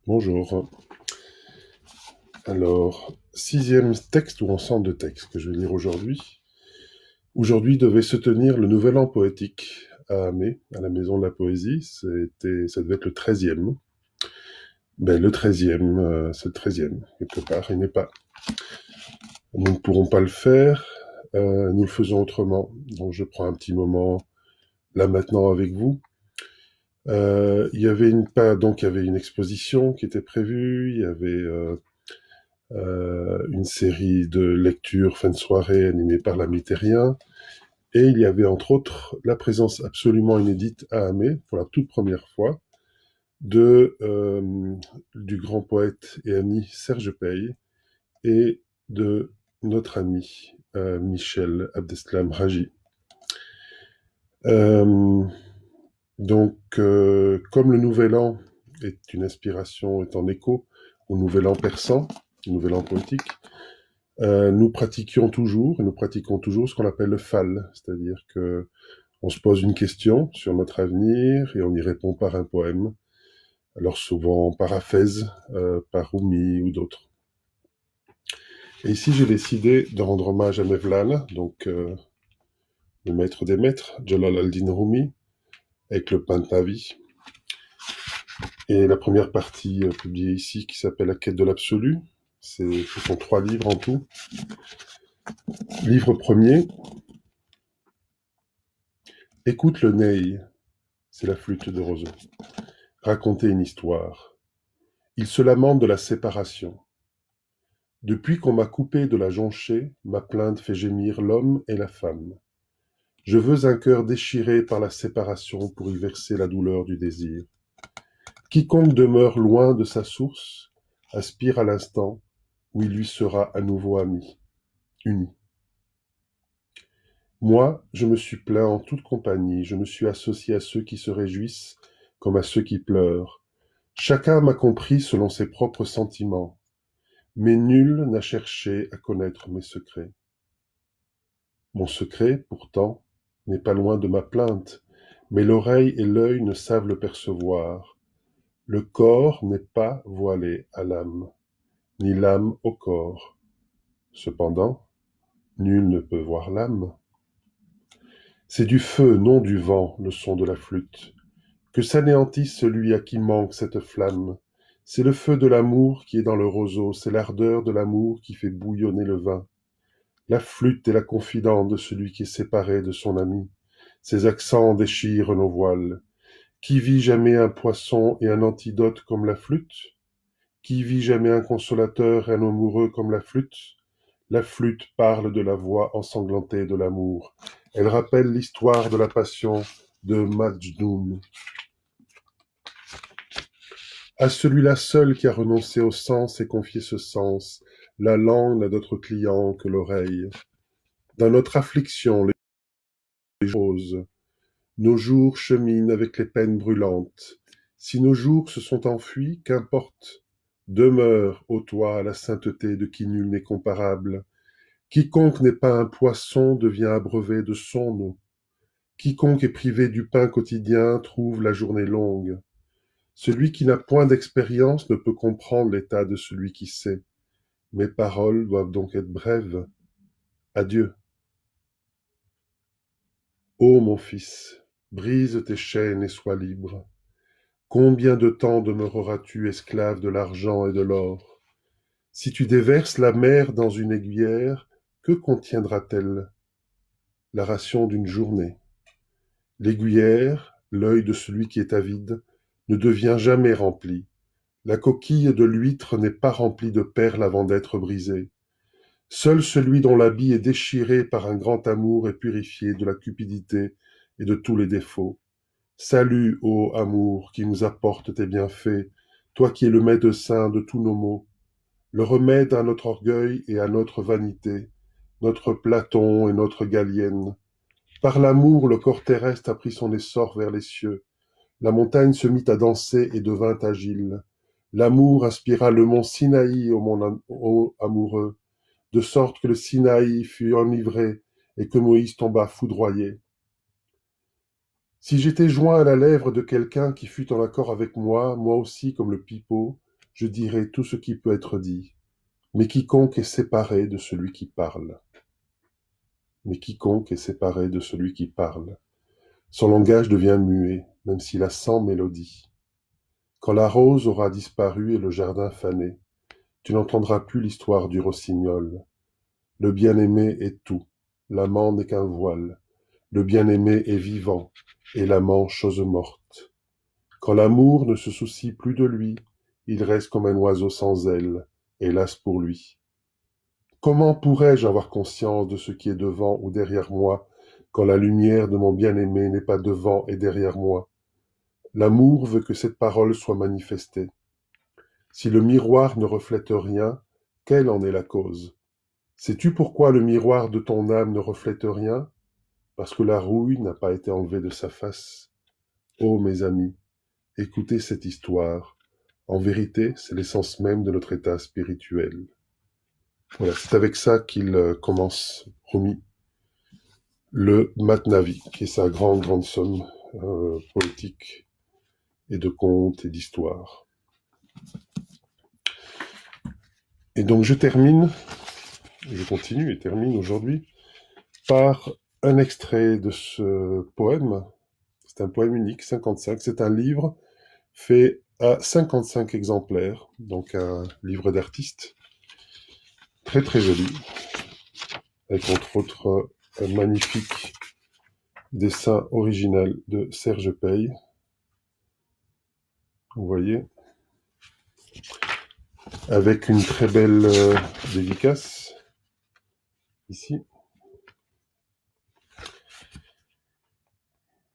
Bonjour. Alors, sixième texte ou ensemble de textes que je vais lire aujourd'hui. Aujourd'hui devait se tenir le Nouvel An poétique à Amé, à la Maison de la Poésie. Ça devait être le 13e. Ben, le 13e, c'est le 13e, quelque part, il n'est pas. Nous ne pourrons pas le faire, nous le faisons autrement. Donc je prends un petit moment là maintenant avec vous. Donc il y avait une exposition qui était prévue, il y avait une série de lectures fin de soirée animée par l'ami terrien. Et il y avait entre autres la présence absolument inédite à Amé, pour la toute première fois, du grand poète et ami Serge Pey et de notre ami Michel Abdeslam Raji. Euh, comme le Nouvel An est une inspiration, est en écho au Nouvel An persan, au Nouvel An poétique, nous pratiquons toujours ce qu'on appelle le fal, c'est-à-dire que on se pose une question sur notre avenir et on y répond par un poème, alors souvent par Hafez, par Rumi ou d'autres. Et ici, j'ai décidé de rendre hommage à Mevlana, le maître des maîtres, Jalal al-Din Rumi, avec le Pahlavi. Et la première partie publiée ici, qui s'appelle La quête de l'absolu, ce sont 3 livres en tout. Livre premier, Écoute le ney, c'est la flûte de Roseau. Raconter une histoire. Il se lamente de la séparation. Depuis qu'on m'a coupé de la jonchée, ma plainte fait gémir l'homme et la femme. Je veux un cœur déchiré par la séparation pour y verser la douleur du désir. Quiconque demeure loin de sa source aspire à l'instant où il lui sera à nouveau ami, uni. Moi, je me suis plaint en toute compagnie, je me suis associé à ceux qui se réjouissent comme à ceux qui pleurent. Chacun m'a compris selon ses propres sentiments, mais nul n'a cherché à connaître mes secrets. Mon secret, pourtant, n'est pas loin de ma plainte, mais l'oreille et l'œil ne savent le percevoir. Le corps n'est pas voilé à l'âme, ni l'âme au corps. Cependant, nul ne peut voir l'âme. C'est du feu, non du vent, le son de la flûte. Que s'anéantisse celui à qui manque cette flamme. C'est le feu de l'amour qui est dans le roseau, c'est l'ardeur de l'amour qui fait bouillonner le vin. La flûte est la confidente de celui qui est séparé de son ami. Ses accents déchirent nos voiles. Qui vit jamais un poisson et un antidote comme la flûte? Qui vit jamais un consolateur et un amoureux comme la flûte? La flûte parle de la voix ensanglantée de l'amour. Elle rappelle l'histoire de la passion de Majnun. À celui-là seul qui a renoncé au sens et confié ce sens, la langue n'a d'autre client que l'oreille. Dans notre affliction, les choses, nos jours cheminent avec les peines brûlantes. Si nos jours se sont enfuis, qu'importe. Demeure, ô toi, la sainteté de qui nul n'est comparable. Quiconque n'est pas un poisson devient abreuvé de son eau. Quiconque est privé du pain quotidien trouve la journée longue. Celui qui n'a point d'expérience ne peut comprendre l'état de celui qui sait. Mes paroles doivent donc être brèves. Adieu. Ô mon fils, brise tes chaînes et sois libre. Combien de temps demeureras-tu esclave de l'argent et de l'or? Si tu déverses la mer dans une aiguillère, que contiendra-t-elle? La ration d'une journée. L'aiguillère, l'œil de celui qui est avide, ne devient jamais rempli. La coquille de l'huître n'est pas remplie de perles avant d'être brisée. Seul celui dont l'habit est déchiré par un grand amour est purifié de la cupidité et de tous les défauts. Salut, ô amour, qui nous apporte tes bienfaits, toi qui es le médecin de tous nos maux, le remède à notre orgueil et à notre vanité, notre Platon et notre Galienne. Par l'amour, le corps terrestre a pris son essor vers les cieux. La montagne se mit à danser et devint agile. L'amour inspira le mont Sinaï au amoureux, de sorte que le Sinaï fut enivré et que Moïse tomba foudroyé. Si j'étais joint à la lèvre de quelqu'un qui fut en accord avec moi, moi aussi comme le pipeau, je dirai tout ce qui peut être dit. Mais quiconque est séparé de celui qui parle. Mais quiconque est séparé de celui qui parle. Son langage devient muet, même s'il a 100 mélodies. Quand la rose aura disparu et le jardin fané, tu n'entendras plus l'histoire du rossignol. Le bien-aimé est tout, l'amant n'est qu'un voile. Le bien-aimé est vivant, et l'amant chose morte. Quand l'amour ne se soucie plus de lui, il reste comme un oiseau sans ailes, hélas pour lui. Comment pourrais-je avoir conscience de ce qui est devant ou derrière moi, quand la lumière de mon bien-aimé n'est pas devant et derrière moi? L'amour veut que cette parole soit manifestée. Si le miroir ne reflète rien, quelle en est la cause? Sais-tu pourquoi le miroir de ton âme ne reflète rien? Parce que la rouille n'a pas été enlevée de sa face. Ô mes amis, écoutez cette histoire. En vérité, c'est l'essence même de notre état spirituel. Voilà, c'est avec ça qu'il commence, Rumi, le Matnavi, qui est sa grande somme poétique et de contes et d'histoires. Et donc je continue et termine aujourd'hui par un extrait de ce poème. C'est un poème unique, 55. C'est un livre fait à 55 exemplaires, donc un livre d'artiste, très très joli, avec entre autres un magnifique dessin original de Serge Pey. Vous voyez, avec une très belle dédicace, ici,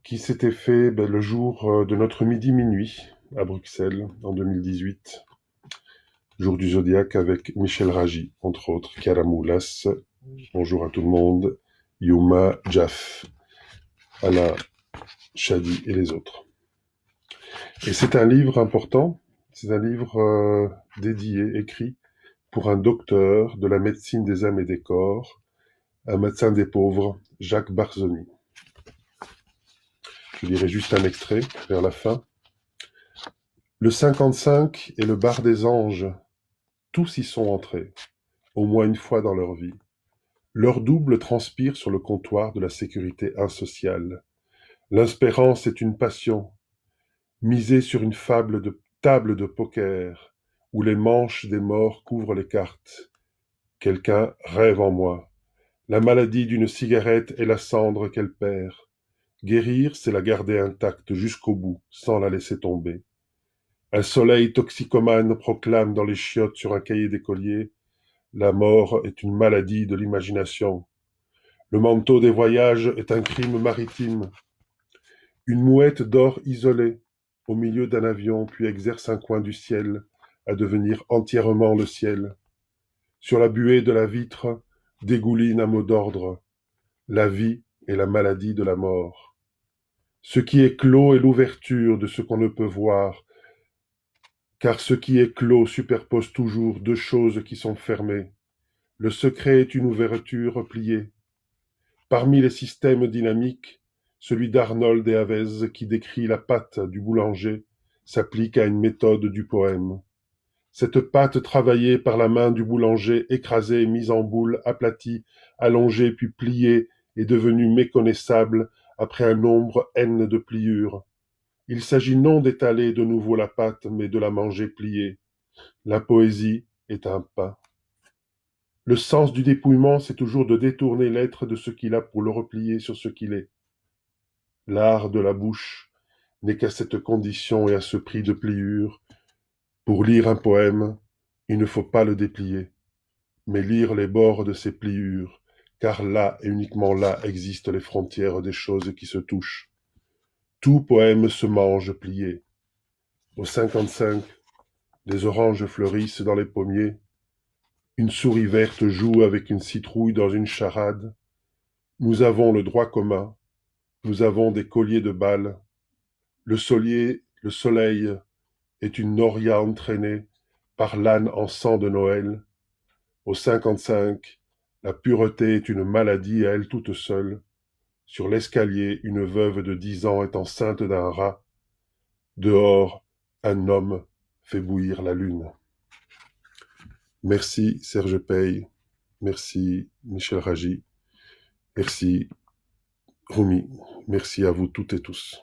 qui s'était fait le jour de notre midi-minuit à Bruxelles, en 2018, jour du Zodiaque, avec Michel Ragy, entre autres, Karamoulas, bonjour à tout le monde, Yuma, Jaff, Alain, Shadi et les autres. Et c'est un livre important, c'est un livre dédié, écrit, pour un docteur de la médecine des âmes et des corps, un médecin des pauvres, Jacques Barzoni. Je lirai juste un extrait vers la fin. Le 55 est le bar des anges. Tous y sont entrés, au moins une fois dans leur vie. Leur double transpire sur le comptoir de la sécurité insociale. L'espérance est une passion, misée sur une table de poker, où les manches des morts couvrent les cartes. Quelqu'un rêve en moi. La maladie d'une cigarette est la cendre qu'elle perd. Guérir, c'est la garder intacte jusqu'au bout, sans la laisser tomber. Un soleil toxicomane proclame dans les chiottes sur un cahier d'écolier: la mort est une maladie de l'imagination. Le manteau des voyages est un crime maritime. Une mouette dort isolée, au milieu d'un avion, puis exerce un coin du ciel, à devenir entièrement le ciel. Sur la buée de la vitre, dégouline un mot d'ordre: la vie est la maladie de la mort. Ce qui est clos est l'ouverture de ce qu'on ne peut voir, car ce qui est clos superpose toujours deux choses qui sont fermées. Le secret est une ouverture pliée. Parmi les systèmes dynamiques, celui d'Arnold et Havez, qui décrit la pâte du boulanger, s'applique à une méthode du poème. Cette pâte travaillée par la main du boulanger, écrasée, mise en boule, aplatie, allongée puis pliée, est devenue méconnaissable après un nombre n de pliures. Il s'agit non d'étaler de nouveau la pâte, mais de la manger pliée. La poésie est un pain. Le sens du dépouillement, c'est toujours de détourner l'être de ce qu'il a pour le replier sur ce qu'il est. L'art de la bouche n'est qu'à cette condition et à ce prix de pliure. Pour lire un poème, il ne faut pas le déplier, mais lire les bords de ses pliures, car là et uniquement là existent les frontières des choses qui se touchent. Tout poème se mange plié. Au 55, des oranges fleurissent dans les pommiers. Une souris verte joue avec une citrouille dans une charade. Nous avons le droit commun. Nous avons des colliers de balles. Le soleil est une noria entraînée par l'âne en sang de Noël. Au 55, la pureté est une maladie à elle toute seule. Sur l'escalier, une veuve de 10 ans est enceinte d'un rat. Dehors, un homme fait bouillir la lune. Merci Serge Pey, merci Michel Ragy, merci Rumi, merci à vous toutes et tous.